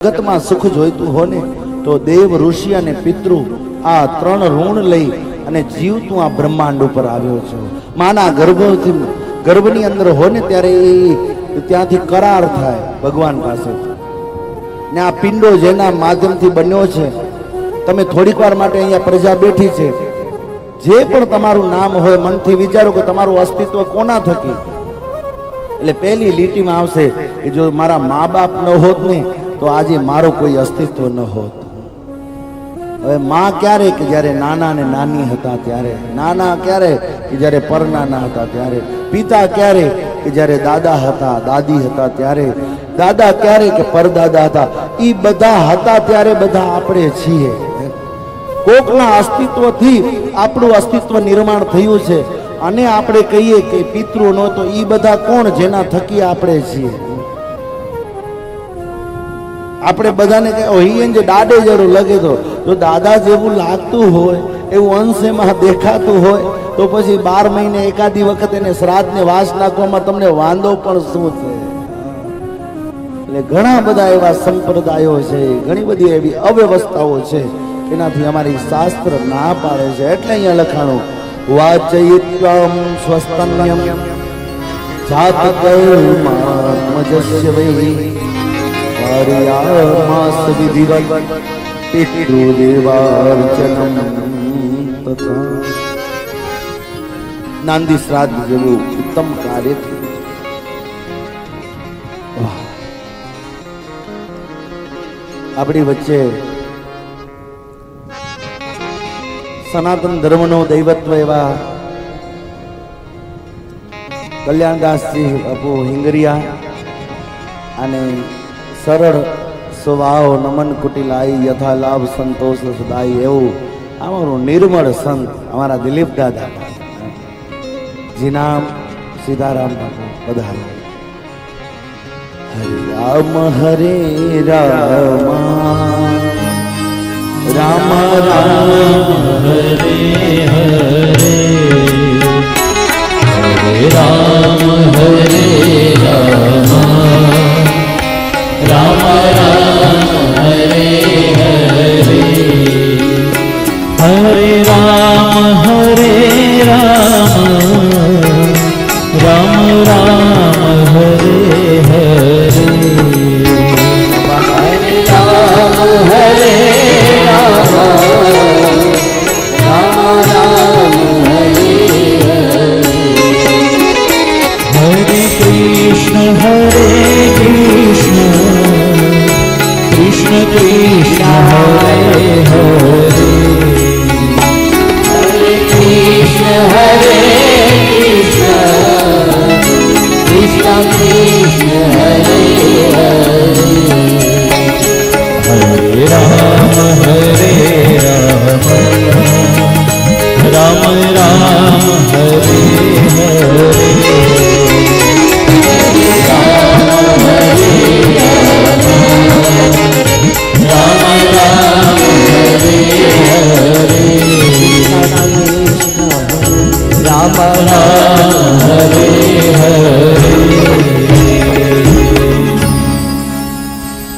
જગતમાં સુખ જોઈતું હો ને તો દેવ ઋષિ અને પિતૃ આ ત્રણ ઋણ લઈ અને જીવ તું આ બ્રહ્માંડ ઉપર આવ્યો છો. માના ગર્ભની અંદર હો ને ત્યારે ત્યાંથી કરાર થાય ભગવાન પાસે ને આ પિંડો જેના માધ્યમથી બન્યો છે. તમે થોડીક વાર માટે અહીંયા પ્રજા બેઠી છે, જે પણ તમારું નામ હોય મનથી વિચારો કે તમારું અસ્તિત્વ કોના થકી. એટલે પહેલી લીટીમાં આવશે કે જો મારા મા બાપ ન હોત ને તો આજે મારું કોઈ અસ્તિત્વ ન હોત. હવે માં ક્યારે કે જ્યારે નાના ને નાની હતા ત્યારે, નાના ક્યારે કે જ્યારે પરનાના હતા ત્યારે, પિતા ક્યારે કે જ્યારે દાદા હતા દાદી હતા ત્યારે, દાદા ક્યારે કે પરદાદા હતા. એ બધા હતા ત્યારે બધા આપણે છીએ. કોકના અસ્તિત્વથી આપણું અસ્તિત્વ નિર્માણ થયું છે. અને આપણે કહીએ કે પિતૃ નો તો એ બધા કોણ જેના થકી આપણે છીએ. આપણે બધાને જે દાડે જેવું લગે તો જો દાદા જેવું લાગતું હોય એવું અંશ એમાં દેખાતું હોય તો પછી 12 મહિને એકાદી વખત એને શ્રાદ્ધ ને વાસ નાખવામાં તમને વાંધો પણ શું છે. એટલે ઘણા બધા એવા સંપ્રદાયો છે, ઘણી બધી એવી અવ્યવસ્થાઓ છે એનાથી અમારી શાસ્ત્ર ના પાડે છે. એટલે અહીંયા લખાણું વાચયિત્વમ સ્વસ્તન્યમ જાત કર્મજસ્ય વૈ કાર્યામાસ વિધિવત પિતૃદેવાર્ચનમ તથા. નાંદી શ્રાદ્ધ જેવું ઉત્તમ કાર્ય છે. આપણી વચ્ચે સનાતન ધર્મનો દૈવત્વ એવા કલ્યાણદાસજી બાપુ હિંગરિયા અને સરળ સ્વભાવ નમન કુટિલાઈ યથા લાભ સંતોષ સદાય એવું અમારું નિર્મળ સંત અમારા દિલીપ દાદા જી નામ સીતારામ બાપુ પધારો. હરે રામ હરે રામ રામ રામ હરે હરે હરે રામ હરે રામ રામ રામ હરે હરે હરે રામ હરે રામ રામ રામ હરે હરે कृष्ण कृष्ण हरे हरे हरे कृष्ण हरे कृष्ण कृष्ण कृष्ण हरे हरे